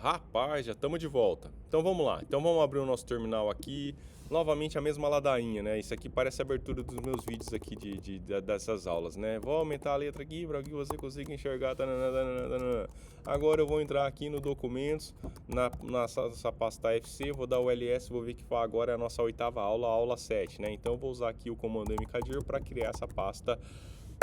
Rapaz, já estamos de volta. Então vamos lá. Então vamos abrir o nosso terminal aqui. Novamente a mesma ladainha, né? Isso aqui parece a abertura dos meus vídeos aqui dessas aulas, né? Vou aumentar a letra aqui para que você consiga enxergar. Tanana, tanana, tanana. Agora eu vou entrar aqui no documentos, nessa pasta FC, vou dar o ls, vou ver que agora é a nossa oitava aula, aula 7, né? Então eu vou usar aqui o comando mkdir para criar essa pasta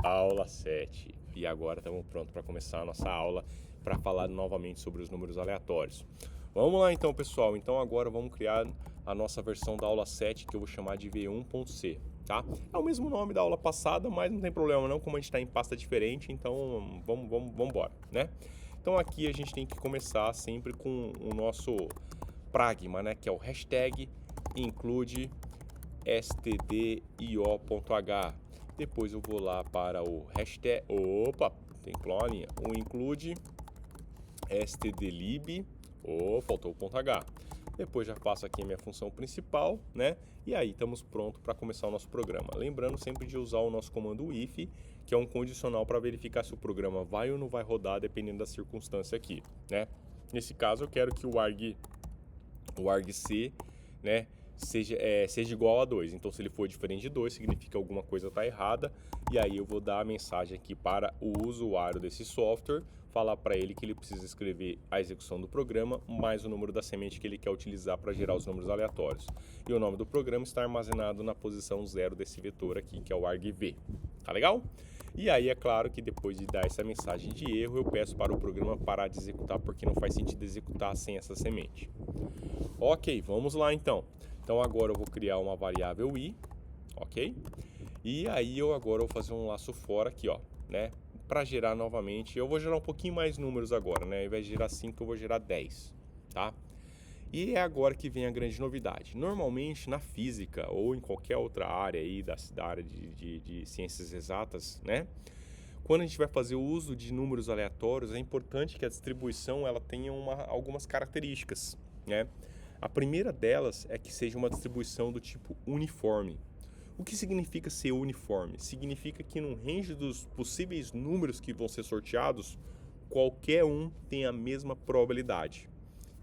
aula 7. E agora estamos prontos para começar a nossa aula para falar novamente sobre os números aleatórios. Vamos lá então, pessoal. Então agora vamos criar a nossa versão da aula 7, que eu vou chamar de V1.c, tá? É o mesmo nome da aula passada, mas não tem problema não, como a gente está em pasta diferente, então vamos embora, né? Então aqui a gente tem que começar sempre com o nosso pragma, né? Que é o hashtag include stdio.h. Depois eu vou lá para o hashtag, opa, tem que pular uma linha, o include stdlib, faltou o ponto H. Depois já faço aqui a minha função principal, né? E aí estamos prontos para começar o nosso programa. Lembrando sempre de usar o nosso comando if, que é um condicional para verificar se o programa vai ou não vai rodar, dependendo da circunstância aqui, né? Nesse caso eu quero que o argc, né, seja igual a 2. Então, se ele for diferente de 2, significa que alguma coisa está errada. E aí eu vou dar a mensagem aqui para o usuário desse software, falar para ele que ele precisa escrever a execução do programa, mais o número da semente que ele quer utilizar para gerar os números aleatórios. E o nome do programa está armazenado na posição 0 desse vetor aqui, que é o argv. Tá legal? E aí é claro que depois de dar essa mensagem de erro, eu peço para o programa parar de executar, porque não faz sentido executar sem essa semente. Ok, vamos lá então. Então agora eu vou criar uma variável i, ok? E aí eu agora vou fazer um laço fora aqui, ó, né? Para gerar novamente, eu vou gerar um pouquinho mais números agora, né? Ao invés de gerar 5, eu vou gerar 10, tá? E é agora que vem a grande novidade. Normalmente na física ou em qualquer outra área aí da área de ciências exatas, né? Quando a gente vai fazer o uso de números aleatórios, é importante que a distribuição ela tenha algumas características, né? A primeira delas é que seja uma distribuição do tipo uniforme. O que significa ser uniforme? Significa que no range dos possíveis números que vão ser sorteados, qualquer um tem a mesma probabilidade.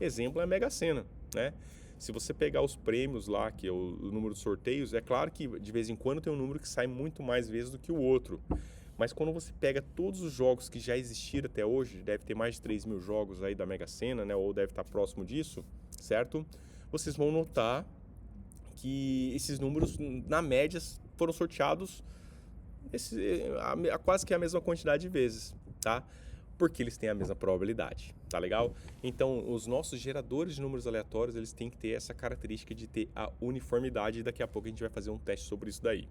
Exemplo é a Mega Sena, né? Se você pegar os prêmios lá, que é o número de sorteios, é claro que de vez em quando tem um número que sai muito mais vezes do que o outro. Mas quando você pega todos os jogos que já existiram até hoje, deve ter mais de 3 mil jogos aí da Mega Sena, né? Ou deve estar próximo disso, certo? Vocês vão notar que esses números, na média, foram sorteados quase que a mesma quantidade de vezes, tá? Porque eles têm a mesma probabilidade, tá legal? Então, os nossos geradores de números aleatórios, eles têm que ter essa característica de ter a uniformidade, e daqui a pouco a gente vai fazer um teste sobre isso daí.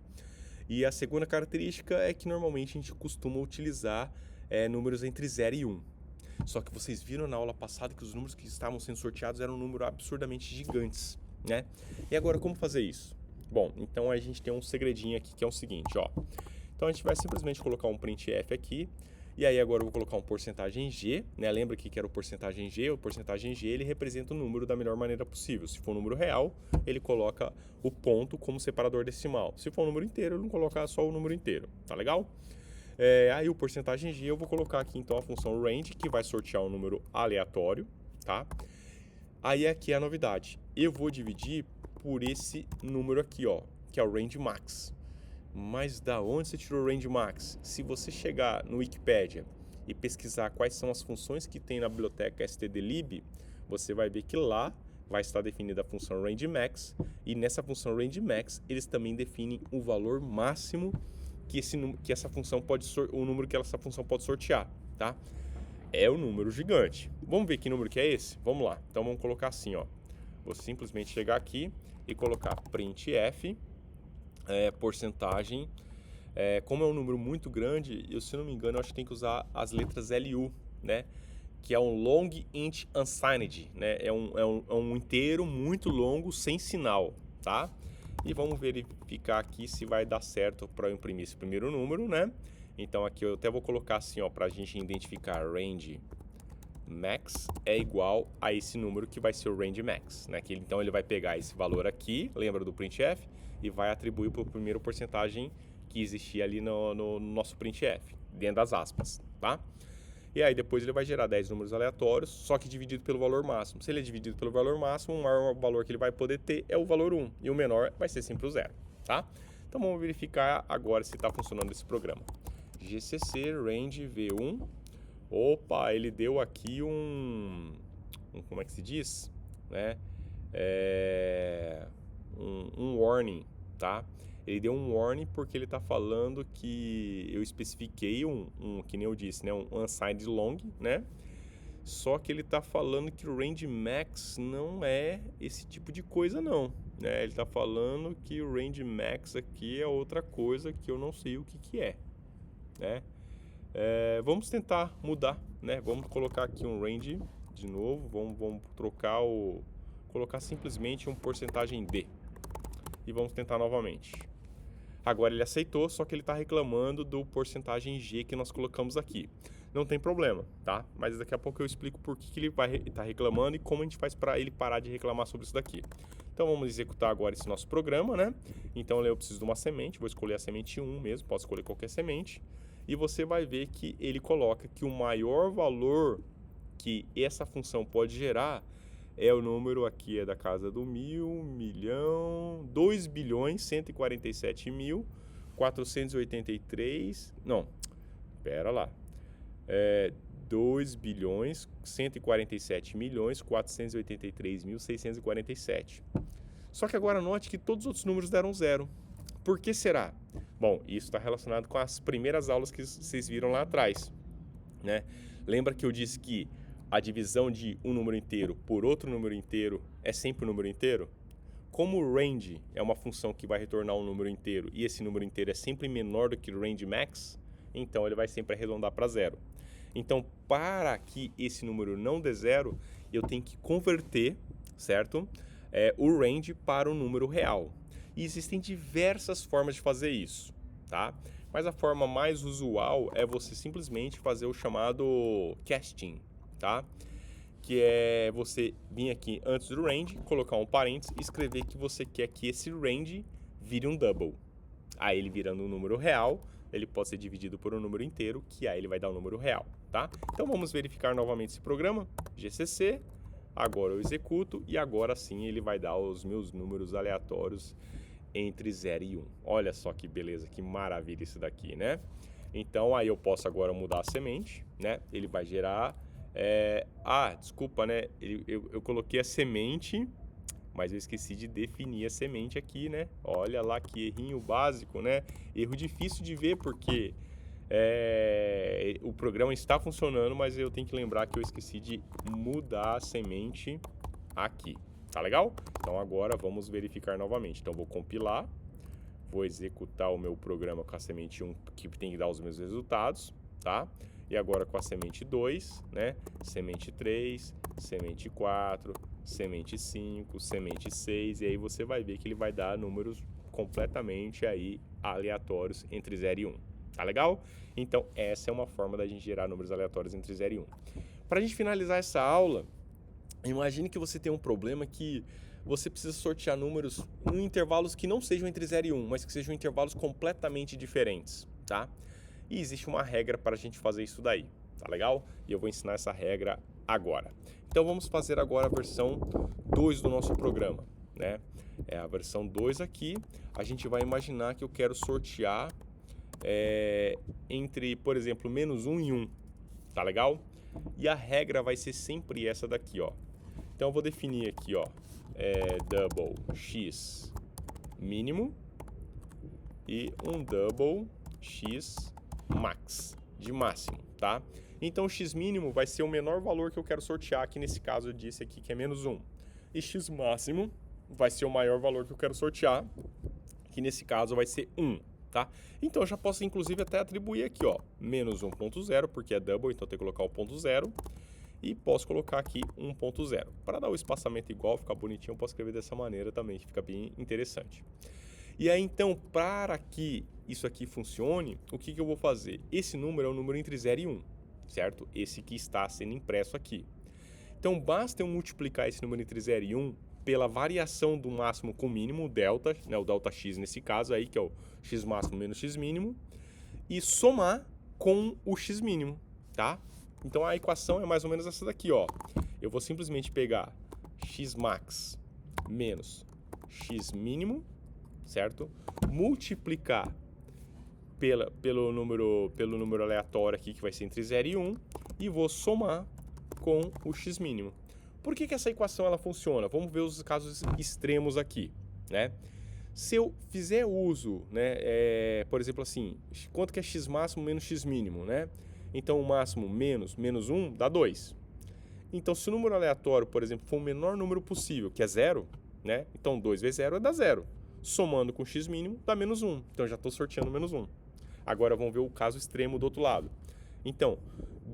E a segunda característica é que normalmente a gente costuma utilizar números entre 0 e 1. Só que vocês viram na aula passada que os números que estavam sendo sorteados eram um número absurdamente gigantes, né? E agora como fazer isso? Bom, então a gente tem um segredinho aqui que é o seguinte, ó. Então a gente vai simplesmente colocar um printf aqui. E aí agora eu vou colocar um porcentagem G, né? Lembra que era o porcentagem G? O porcentagem G ele representa o número da melhor maneira possível. Se for um número real, ele coloca o ponto como separador decimal. Se for um número inteiro, ele não coloca só o número inteiro. Tá legal? Aí o porcentagem G eu vou colocar aqui então a função range, que vai sortear um número aleatório, tá? Aí aqui é a novidade. Eu vou dividir por esse número aqui, ó, que é o range max. Mas da onde você tirou o range max? Se você chegar no Wikipedia e pesquisar quais são as funções que tem na biblioteca stdlib, você vai ver que lá vai estar definida a função range max, e nessa função range max eles também definem o valor máximo que essa função pode o número que essa função pode sortear, tá? É um número gigante. Vamos ver que número que é esse? Vamos lá. Então vamos colocar assim, ó. Vou simplesmente chegar aqui e colocar printf porcentagem. Como é um número muito grande, eu, se não me engano, eu acho que tem que usar as letras LU, né? Que é um long int unsigned, né? É um inteiro muito longo sem sinal, tá? E vamos verificar aqui se vai dar certo para eu imprimir esse primeiro número, né? Então aqui eu até vou colocar assim, ó, para a gente identificar range max é igual a esse número que vai ser o range max, né? Então ele vai pegar esse valor aqui, lembra do printf, e vai atribuir para o primeiro porcentagem que existia ali no nosso printf, dentro das aspas, tá? E aí depois ele vai gerar 10 números aleatórios, só que dividido pelo valor máximo. Se ele é dividido pelo valor máximo, o maior valor que ele vai poder ter é o valor 1, e o menor vai ser sempre o 0, tá? Então vamos verificar agora se está funcionando esse programa. GCC range V1. Opa, ele deu aqui como é que se diz? Né? Um warning, tá? Ele deu um warning porque ele está falando que eu especifiquei que nem eu disse, né? Um unsigned long, né? Só que ele está falando que o range max não é esse tipo de coisa não, né? Ele está falando que o range max aqui é outra coisa que eu não sei o que é, né? Vamos tentar mudar, né? Vamos colocar aqui um range de novo, vamos colocar simplesmente um porcentagem D e vamos tentar novamente. Agora ele aceitou, só que ele está reclamando do porcentagem G que nós colocamos aqui. Não tem problema, tá? Mas daqui a pouco eu explico por que ele vai estar reclamando e como a gente faz para ele parar de reclamar sobre isso daqui. Então vamos executar agora esse nosso programa, né? Então eu preciso de uma semente, vou escolher a semente 1 mesmo, posso escolher qualquer semente. E você vai ver que ele coloca que o maior valor que essa função pode gerar é o número aqui, é da casa do 2.147.483, não, pera lá, 2.147.483.647. Só que agora note que todos os outros números deram 0. Por que será? Bom, isso está relacionado com as primeiras aulas que vocês viram lá atrás, né? Lembra que eu disse que a divisão de um número inteiro por outro número inteiro é sempre um número inteiro? Como o range é uma função que vai retornar um número inteiro e esse número inteiro é sempre menor do que o range max, então ele vai sempre arredondar para 0. Então, para que esse número não dê 0, eu tenho que converter, certo? O range para um número real. E existem diversas formas de fazer isso, tá? Mas a forma mais usual é você simplesmente fazer o chamado casting, tá? Que é você vir aqui antes do range, colocar um parênteses e escrever que você quer que esse range vire um double. Aí ele virando um número real, ele pode ser dividido por um número inteiro, que aí ele vai dar um número real, tá? Então vamos verificar novamente esse programa, GCC, agora eu executo e agora sim ele vai dar os meus números aleatórios entre 0 e 1. Olha só que beleza, que maravilha isso daqui, né? Então aí eu posso agora mudar a semente, né? Ele vai gerar... desculpa, né? Eu coloquei a semente, mas eu esqueci de definir a semente aqui, né? Olha lá que errinho básico, né? Erro difícil de ver porque o programa está funcionando, mas eu tenho que lembrar que eu esqueci de mudar a semente aqui. Tá legal? Então agora vamos verificar novamente. Então vou compilar, vou executar o meu programa com a semente 1 que tem que dar os meus resultados, tá? E agora com a semente 2, né? Semente 3, semente 4, semente 5, semente 6, e aí você vai ver que ele vai dar números completamente aí aleatórios entre 0 e 1. Tá legal? Então essa é uma forma da gente gerar números aleatórios entre 0 e 1. Para a gente finalizar essa aula, imagine que você tem um problema que você precisa sortear números em intervalos que não sejam entre 0 e 1, mas que sejam intervalos completamente diferentes, tá? E existe uma regra para a gente fazer isso daí, tá legal? E eu vou ensinar essa regra agora. Então vamos fazer agora a versão 2 do nosso programa, né? A versão 2 aqui, a gente vai imaginar que eu quero sortear entre, por exemplo, -1 e 1, tá legal? E a regra vai ser sempre essa daqui, ó. Então eu vou definir aqui, ó, double x mínimo e um double x max, de máximo, tá? Então x mínimo vai ser o menor valor que eu quero sortear, que nesse caso eu disse aqui que é -1. E x máximo vai ser o maior valor que eu quero sortear, que nesse caso vai ser 1, tá? Então eu já posso inclusive até atribuir aqui, ó, -1.0, porque é double, então eu tenho que colocar o ponto 0. E posso colocar aqui 1.0. Para dar o espaçamento igual, ficar bonitinho, eu posso escrever dessa maneira também, que fica bem interessante. E aí, então, para que isso aqui funcione, o que eu vou fazer? Esse número é um número entre 0 e 1, certo? Esse que está sendo impresso aqui. Então, basta eu multiplicar esse número entre 0 e 1 pela variação do máximo com o mínimo, o delta, né, o delta x nesse caso aí, que é o x máximo menos x mínimo, e somar com o x mínimo, tá? Então a equação é mais ou menos essa daqui, ó. Eu vou simplesmente pegar xmax menos xmínimo, certo? Multiplicar pelo número aleatório aqui, que vai ser entre 0 e 1, e vou somar com o x-mínimo. Por que essa equação ela funciona? Vamos ver os casos extremos aqui, né? Se eu fizer uso, né, por exemplo assim, quanto que é x máximo menos x mínimo, né? Então o máximo menos 1 dá 2. Então se o número aleatório, por exemplo, for o menor número possível, que é 0, né? Então 2 vezes 0 dá 0. Somando com x mínimo dá menos 1. Então eu já estou sorteando menos 1. Agora vamos ver o caso extremo do outro lado. Então,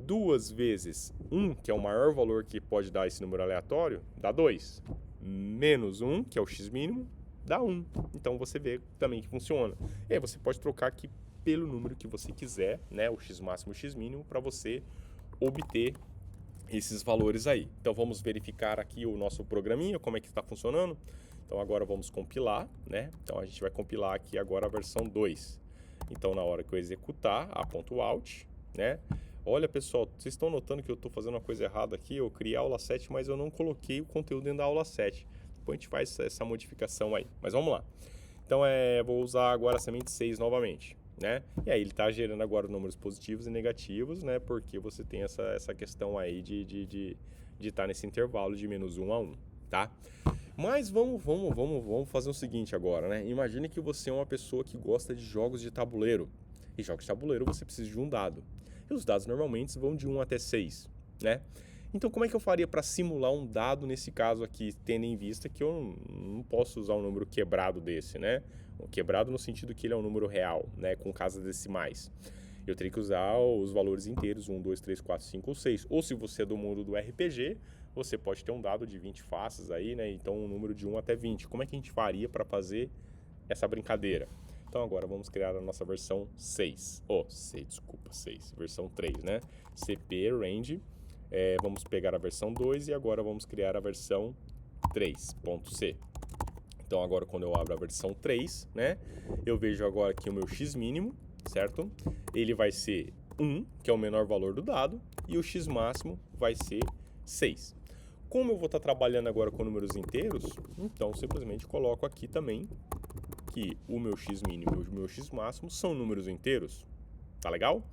2 vezes 1, que é o maior valor que pode dar esse número aleatório, dá 2. Menos 1, que é o x mínimo, dá 1. Então você vê também que funciona. E aí você pode trocar aqui pelo número que você quiser, né, o x máximo e o x mínimo, para você obter esses valores aí. Então vamos verificar aqui o nosso programinha, como é que está funcionando. Então agora vamos compilar, né? Então a gente vai compilar aqui agora a versão 2. Então na hora que eu executar, a.out, né? Olha pessoal, vocês estão notando que eu estou fazendo uma coisa errada aqui? Eu criei a aula 7, mas eu não coloquei o conteúdo dentro da aula 7. Depois a gente faz essa modificação aí. Mas vamos lá. Então vou usar agora a semente 6 novamente, né? E aí ele está gerando agora números positivos e negativos, né? Porque você tem essa questão aí de estar nesse intervalo de menos 1 a 1, tá? Mas vamos fazer o seguinte agora, né? Imagine que você é uma pessoa que gosta de jogos de tabuleiro. E jogos de tabuleiro você precisa de um dado. E os dados normalmente vão de 1 até 6, né? Então como é que eu faria para simular um dado nesse caso aqui, tendo em vista que eu não posso usar um número quebrado desse, né? Quebrado no sentido que ele é um número real, né? Com casas decimais. Eu teria que usar os valores inteiros, 1, 2, 3, 4, 5 ou 6. Ou se você é do mundo do RPG, você pode ter um dado de 20 faces aí, né? Então um número de 1 até 20. Como é que a gente faria para fazer essa brincadeira? Então agora vamos criar a nossa versão 6. Desculpa, 6. Versão 3, né? CP range. Vamos pegar a versão 2 e agora vamos criar a versão 3.c. Então agora quando eu abro a versão 3, né? Eu vejo agora aqui o meu x mínimo, certo? Ele vai ser 1, que é o menor valor do dado, e o x máximo vai ser 6. Como eu vou estar trabalhando agora com números inteiros, então simplesmente coloco aqui também que o meu x mínimo e o meu x máximo são números inteiros, tá legal?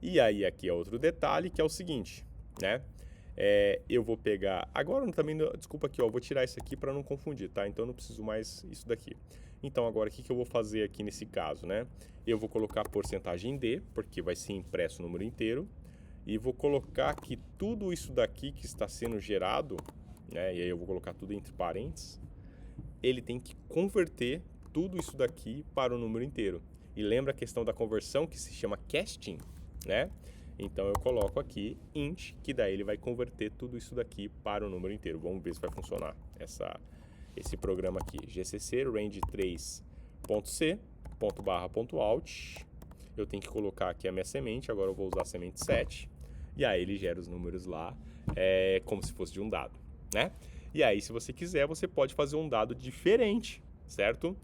E aí aqui é outro detalhe que é o seguinte, né? Eu vou pegar, agora também, desculpa aqui, ó, vou tirar isso aqui para não confundir, tá? Então eu não preciso mais isso daqui. Então agora o que eu vou fazer aqui nesse caso, né? Eu vou colocar porcentagem D, porque vai ser impresso o número inteiro, e vou colocar que tudo isso daqui que está sendo gerado, né? E aí eu vou colocar tudo entre parênteses, ele tem que converter tudo isso daqui para o número inteiro. E lembra a questão da conversão que se chama casting, né? Então eu coloco aqui int, que daí ele vai converter tudo isso daqui para o número inteiro. Vamos ver se vai funcionar esse programa aqui. GCC range 3.c .barra.out. Eu tenho que colocar aqui a minha semente. Agora eu vou usar a semente 7. E aí ele gera os números lá como se fosse de um dado, né? E aí se você quiser, você pode fazer um dado diferente, certo?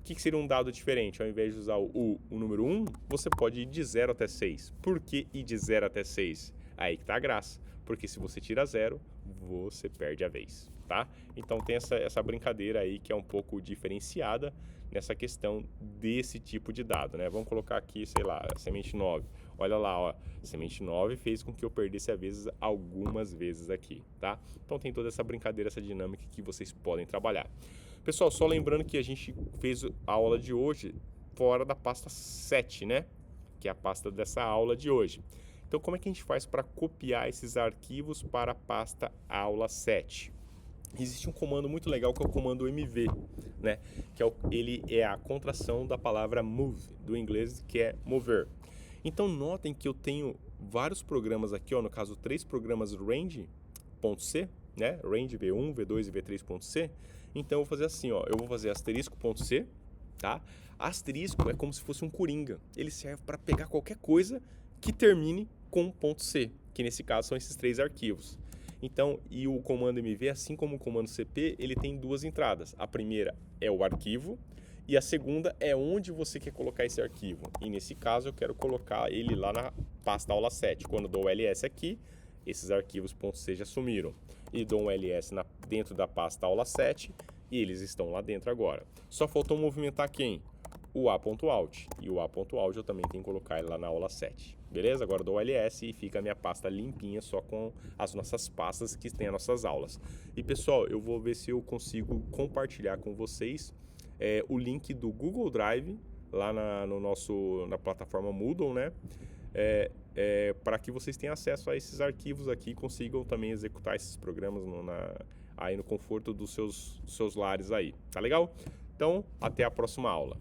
O que seria um dado diferente? Ao invés de usar o número 1, você pode ir de 0 até 6. Por que ir de 0 até 6? Aí que tá a graça. Porque se você tira 0, você perde a vez, tá? Então tem essa brincadeira aí que é um pouco diferenciada nessa questão desse tipo de dado, né? Vamos colocar aqui, sei lá, a semente 9. Olha lá, ó, a semente 9 fez com que eu perdesse a vezes algumas vezes aqui, tá? Então tem toda essa brincadeira, essa dinâmica que vocês podem trabalhar. Pessoal, só lembrando que a gente fez a aula de hoje fora da pasta 7, né? Que é a pasta dessa aula de hoje. Então, como é que a gente faz para copiar esses arquivos para a pasta aula 7? Existe um comando muito legal que é o comando mv, né? Que ele é a contração da palavra move, do inglês, que é mover. Então, notem que eu tenho vários programas aqui, ó, no caso, 3 programas range.c, né? Range V1, V2 e V3.c. Então eu vou fazer assim, ó, eu vou fazer asterisco.c, tá? Asterisco é como se fosse um coringa. Ele serve para pegar qualquer coisa que termine com .c, que nesse caso são esses 3 arquivos. Então, e o comando mv, assim como o comando cp, ele tem 2 entradas. A primeira é o arquivo E a segunda é onde você quer colocar esse arquivo. E nesse caso eu quero colocar ele lá na pasta aula 7. Quando eu dou o ls aqui, esses arquivos .c já sumiram. E dou um ls dentro da pasta aula 7 e eles estão lá dentro agora. Só faltou movimentar quem? O a.out. E o a.out eu também tenho que colocar ele lá na aula 7. Beleza? Agora eu dou o ls e fica a minha pasta limpinha só com as nossas pastas que tem as nossas aulas. E pessoal, eu vou ver se eu consigo compartilhar com vocês o link do Google Drive lá na plataforma Moodle, né? Para que vocês tenham acesso a esses arquivos aqui e consigam também executar esses programas aí no conforto dos seus lares aí. Tá legal? Então, até a próxima aula.